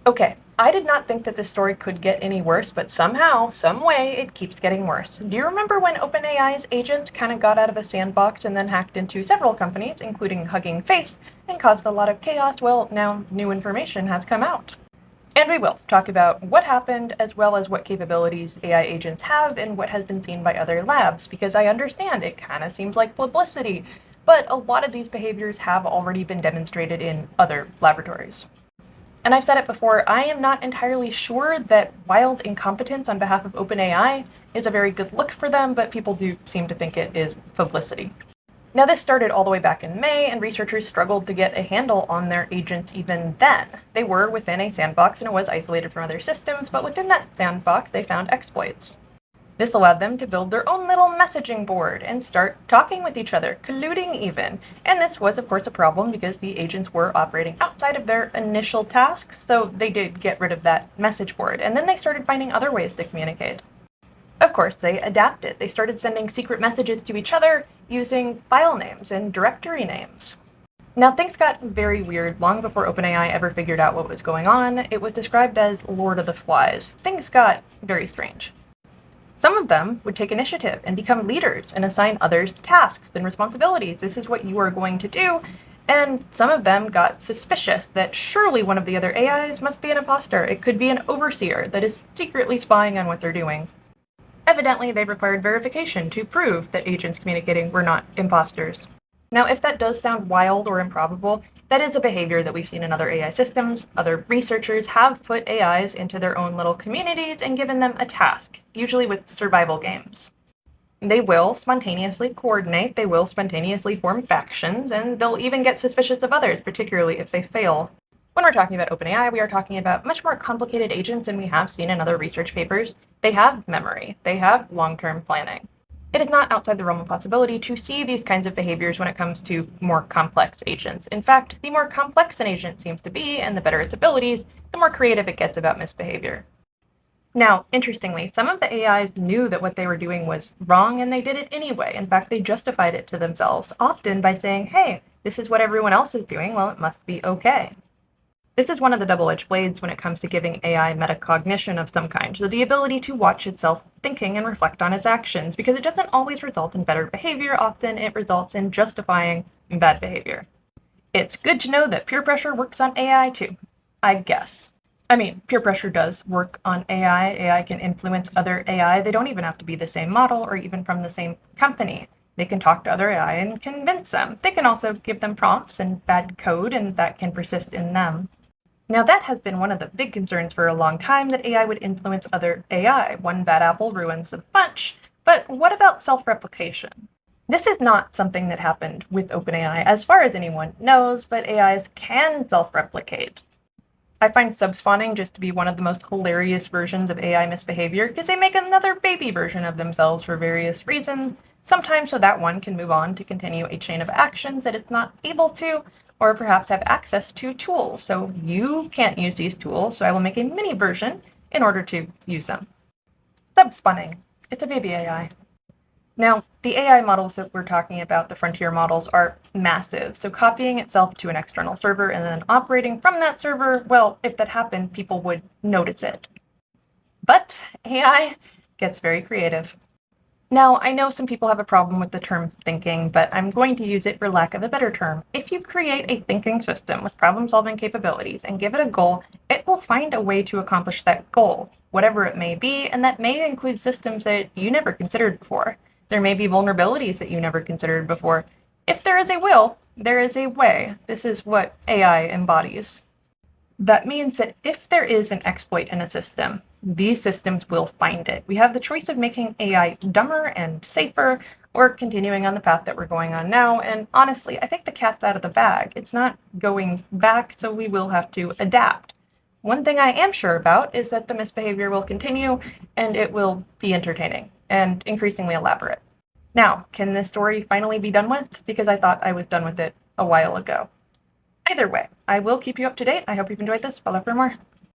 Okay, I did not think that this story could get any worse, but somehow, some way, it keeps getting worse. Do you remember when OpenAI's agents kind of got out of a sandbox and then hacked into several companies, including Hugging Face, and caused a lot of chaos? Well, now new information has come out. And we will talk about what happened as well as what capabilities AI agents have and what has been seen by other labs, because I understand it kind of seems like publicity, but a lot of these behaviors have already been demonstrated in other laboratories. And I've said it before, I am not entirely sure that wild incompetence on behalf of OpenAI is a very good look for them, but people do seem to think it is publicity. Now, this started all the way back in May, and researchers struggled to get a handle on their agents even then. They were within a sandbox and it was isolated from other systems, but within that sandbox, they found exploits. This allowed them to build their own little messaging board and start talking with each other, colluding even. And this was, of course, a problem because the agents were operating outside of their initial tasks, so they did get rid of that message board. And then they started finding other ways to communicate. Of course, they adapted. They started sending secret messages to each other using file names and directory names. Now, things got very weird long before OpenAI ever figured out what was going on. It was described as Lord of the Flies. Things got very strange. Some of them would take initiative and become leaders and assign others tasks and responsibilities. This is what you are going to do. And some of them got suspicious that surely one of the other AIs must be an imposter. It could be an overseer that is secretly spying on what they're doing. Evidently, they required verification to prove that agents communicating were not imposters. Now, if that does sound wild or improbable, that is a behavior that we've seen in other AI systems. Other researchers have put AIs into their own little communities and given them a task, usually with survival games. They will spontaneously coordinate, they will spontaneously form factions, and they'll even get suspicious of others, particularly if they fail. When we're talking about OpenAI, we are talking about much more complicated agents than we have seen in other research papers. They have memory, they have long-term planning. It is not outside the realm of possibility to see these kinds of behaviors when it comes to more complex agents. In fact, the more complex an agent seems to be, and the better its abilities, the more creative it gets about misbehavior. Now, interestingly, some of the AIs knew that what they were doing was wrong and they did it anyway. In fact, they justified it to themselves, often by saying, hey, this is what everyone else is doing, well, it must be okay. This is one of the double-edged blades when it comes to giving AI metacognition of some kind, so the ability to watch itself thinking and reflect on its actions, because it doesn't always result in better behavior, often it results in justifying bad behavior. It's good to know that peer pressure works on AI too, I guess. I mean, peer pressure does work on AI. AI can influence other AI. They don't even have to be the same model or even from the same company. They can talk to other AI and convince them. They can also give them prompts and bad code, and that can persist in them. Now, that has been one of the big concerns for a long time, that AI would influence other AI. One bad apple ruins a bunch. But what about self-replication? This is not something that happened with OpenAI, as far as anyone knows, but AIs can self-replicate. I find subspawning just to be one of the most hilarious versions of AI misbehavior, because they make another baby version of themselves for various reasons, sometimes so that one can move on to continue a chain of actions that it's not able to, or perhaps have access to tools. So you can't use these tools, so I will make a mini version in order to use them. Subspawning. It's a baby AI. Now, the AI models that we're talking about, the frontier models, are massive. So copying itself to an external server and then operating from that server, well, if that happened, people would notice it. But AI gets very creative. Now, I know some people have a problem with the term thinking, but I'm going to use it for lack of a better term. If you create a thinking system with problem-solving capabilities and give it a goal, it will find a way to accomplish that goal, whatever it may be, and that may include systems that you never considered before. There may be vulnerabilities that you never considered before. If there is a will, there is a way. This is what AI embodies. That means that if there is an exploit in a system, these systems will find it. We have the choice of making AI dumber and safer, or continuing on the path that we're going on now. And honestly, I think the cat's out of the bag. It's not going back, so we will have to adapt. One thing I am sure about is that the misbehavior will continue, and it will be entertaining and increasingly elaborate. Now, can this story finally be done with? Because I thought I was done with it a while ago. Either way, I will keep you up to date. I hope you've enjoyed this. Follow for more.